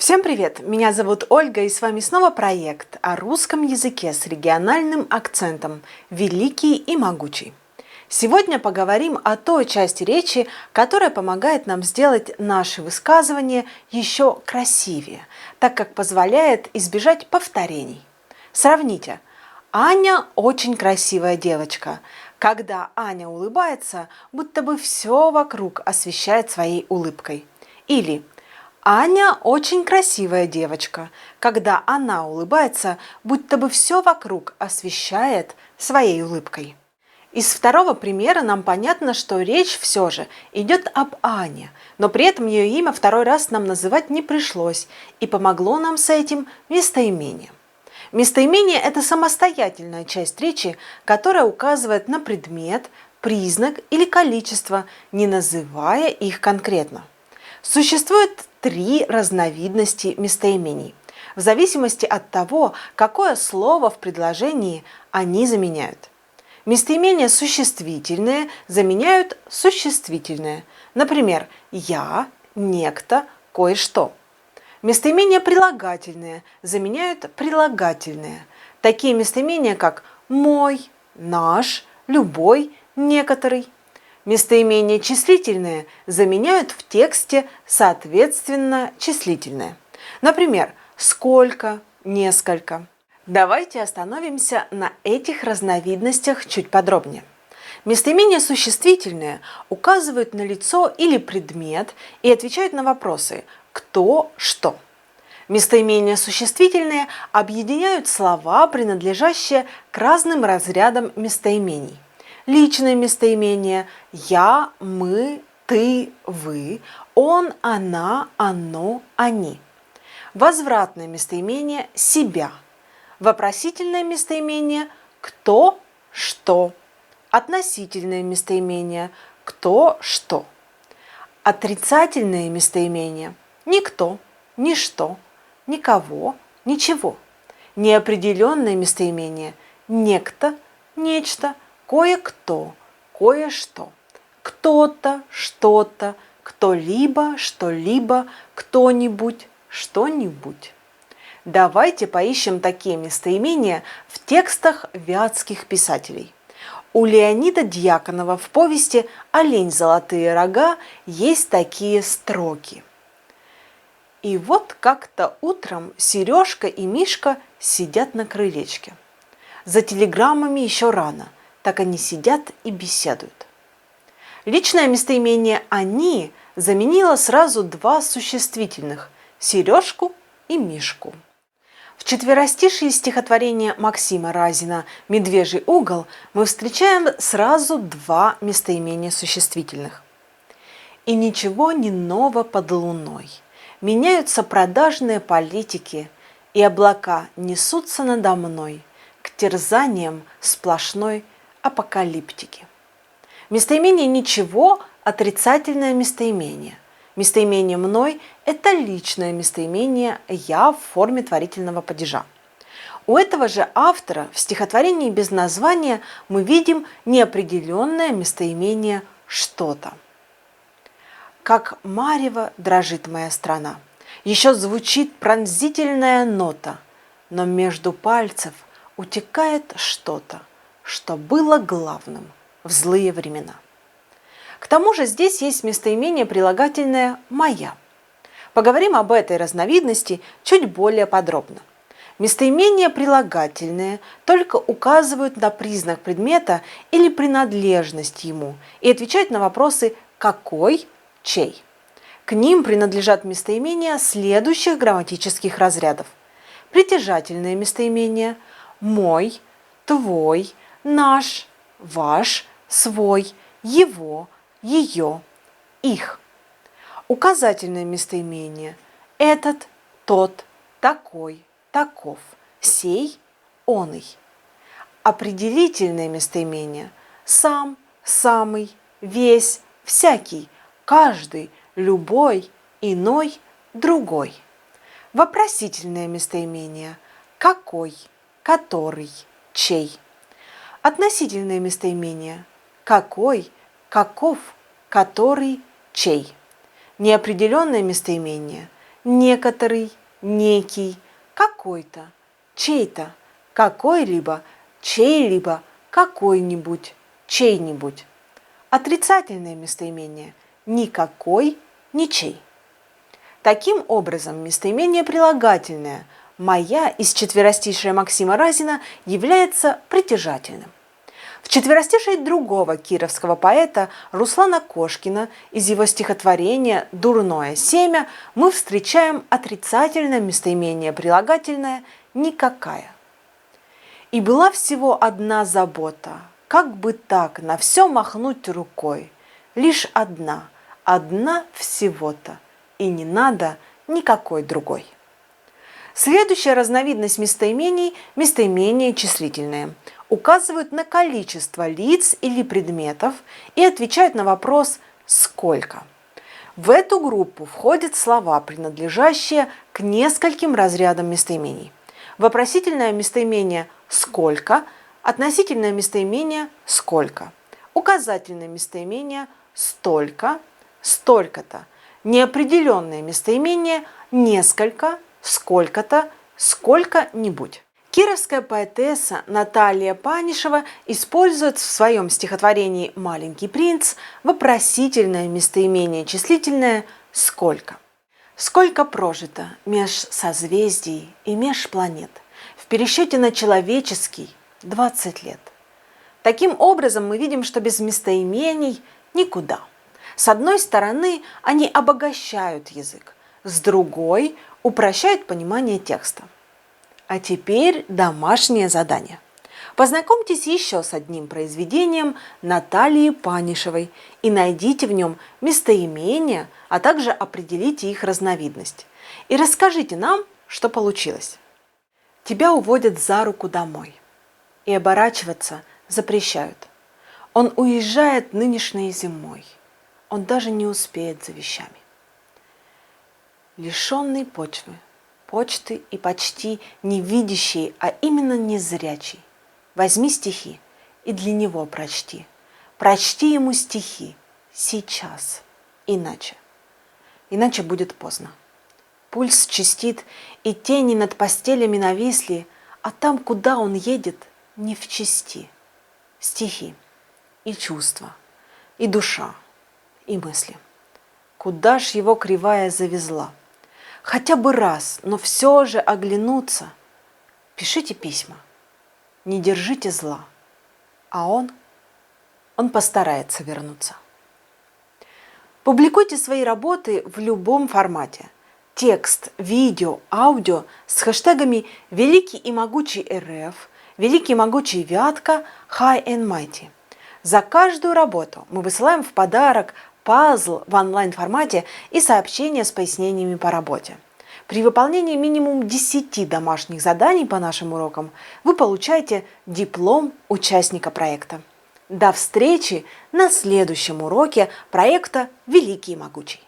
Всем привет! Меня зовут Ольга, и с вами снова проект о русском языке с региональным акцентом «Великий и могучий». Сегодня поговорим о той части речи, которая помогает нам сделать наши высказывания еще красивее, так как позволяет избежать повторений. Сравните. Аня очень красивая девочка. Когда Аня улыбается, будто бы все вокруг освещает своей улыбкой. Или Аня очень красивая девочка. Когда она улыбается, будто бы все вокруг освещает своей улыбкой. Из второго примера нам понятно, что речь все же идет об Ане, но при этом ее имя второй раз нам называть не пришлось, и помогло нам с этим местоимение. Местоимение – это самостоятельная часть речи, которая указывает на предмет, признак или количество, не называя их конкретно. Существует три разновидности местоимений, в зависимости от того, какое слово в предложении они заменяют. Местоимения существительные заменяют существительные. Например, «я», «некто», «кое-что». Местоимения прилагательные заменяют прилагательные. Такие местоимения, как «мой», «наш», «любой», «некоторый». Местоимения числительные заменяют в тексте соответственно числительные. Например, «сколько», «несколько». Давайте остановимся на этих разновидностях чуть подробнее. Местоимения существительные указывают на лицо или предмет и отвечают на вопросы «кто», «что». Местоимения существительные объединяют слова, принадлежащие к разным разрядам местоимений. Личное местоимение «я», «мы», «ты», «вы», «он», «она», «оно», «они». Возвратное местоимение «себя». Вопросительное местоимение «кто», «что». Относительное местоимение «кто», «что». Отрицательное местоимение «никто», «ничто», «никого», «ничего». Неопределенное местоимение «некто», «нечто», «кое-кто», «кое-что». Кто-то, что-то, кто-либо, что-либо, кто-нибудь, что-нибудь. Давайте поищем такие местоимения в текстах вятских писателей. У Леонида Дьяконова в повести «Олень золотые рога» есть такие строки. И вот как-то утром Сережка и Мишка сидят на крылечке. За телеграммами еще рано, так они сидят и беседуют. Личное местоимение «они» заменило сразу два существительных – Сережку и Мишку. В четверостишие стихотворения Максима Разина «Медвежий угол» мы встречаем сразу два местоимения существительных. «И ничего не ново под луной. Меняются продажные политики, и облака несутся надо мной к терзаниям сплошной апокалиптики». Местоимение «ничего» – отрицательное местоимение. Местоимение «мной» – это личное местоимение «я» в форме творительного падежа. У этого же автора в стихотворении без названия мы видим неопределенное местоимение «что-то». Как марево дрожит моя страна, еще звучит пронзительная нота, но между пальцев утекает что-то, что было главным в злые времена. К тому же здесь есть местоимение прилагательное «моя». Поговорим об этой разновидности чуть более подробно. Местоимения прилагательные только указывают на признак предмета или принадлежность ему и отвечают на вопросы «какой», «чей». К ним принадлежат местоимения следующих грамматических разрядов. Притяжательные местоимения «мой», «твой», «наш», «ваш», «свой», «его», «ее», «их». Указательное местоимение «этот», «тот», «такой», «таков», «сей», «оный». Определительное местоимение «сам», «самый», «весь», «всякий», «каждый», «любой», «иной», «другой». Вопросительное местоимение «какой», «который», «чей». Относительное местоимение «какой», «каков», «который», «чей». Неопределенное местоимение некоторый, некий, какой-то, чей-то, какой-либо, чей-либо, какой-нибудь, чей-нибудь. Отрицательное местоимение – никакой, ничей. Таким образом, местоимение прилагательное «моя» из четверостишия Максима Разина является притяжательным. В четверостишии другого кировского поэта Руслана Кошкина из его стихотворения «Дурное семя» мы встречаем отрицательное местоимение прилагательное «никакая». «И была всего одна забота, как бы так на все махнуть рукой, лишь одна, одна всего-то, и не надо никакой другой». Следующая разновидность местоимений – местоимения числительные. Указывают на количество лиц или предметов и отвечают на вопрос «сколько?». В эту группу входят слова, принадлежащие к нескольким разрядам местоимений. Вопросительное местоимение «сколько?», относительное местоимение «сколько?», указательное местоимение «столько?», «столько-то», неопределенное местоимение «несколько», «сколько-то», «сколько-нибудь». Кировская поэтесса Наталья Панишева использует в своем стихотворении «Маленький принц» вопросительное местоимение числительное «сколько». Сколько прожито меж созвездий и меж планет, в пересчете на человеческий 20 лет. Таким образом, мы видим, что без местоимений никуда. С одной стороны, они обогащают язык, с другой – упрощают понимание текста. А теперь домашнее задание. Познакомьтесь еще с одним произведением Натальи Панишевой и найдите в нем местоимения, а также определите их разновидность. И расскажите нам, что получилось. Тебя уводят за руку домой и оборачиваться запрещают. Он уезжает нынешней зимой. Он даже не успеет за вещами. Лишенный почвы, почты и почти не видящий, а именно незрячий. Возьми стихи и для него прочти. Прочти ему стихи сейчас, иначе будет поздно. Пульс частит, и тени над постелями нависли, а там, куда он едет, не в чести. Стихи и чувства, и душа, и мысли. Куда ж его кривая завезла? Хотя бы раз, но все же оглянуться. Пишите письма, не держите зла, а он постарается вернуться. Публикуйте свои работы в любом формате. Текст, видео, аудио с хэштегами «Великий и могучий РФ», «Великий и могучий Вятка», «High and Mighty». За каждую работу мы высылаем в подарок пазл в онлайн-формате и сообщения с пояснениями по работе. При выполнении минимум 10 домашних заданий по нашим урокам вы получаете диплом участника проекта. До встречи на следующем уроке проекта «Великий и могучий».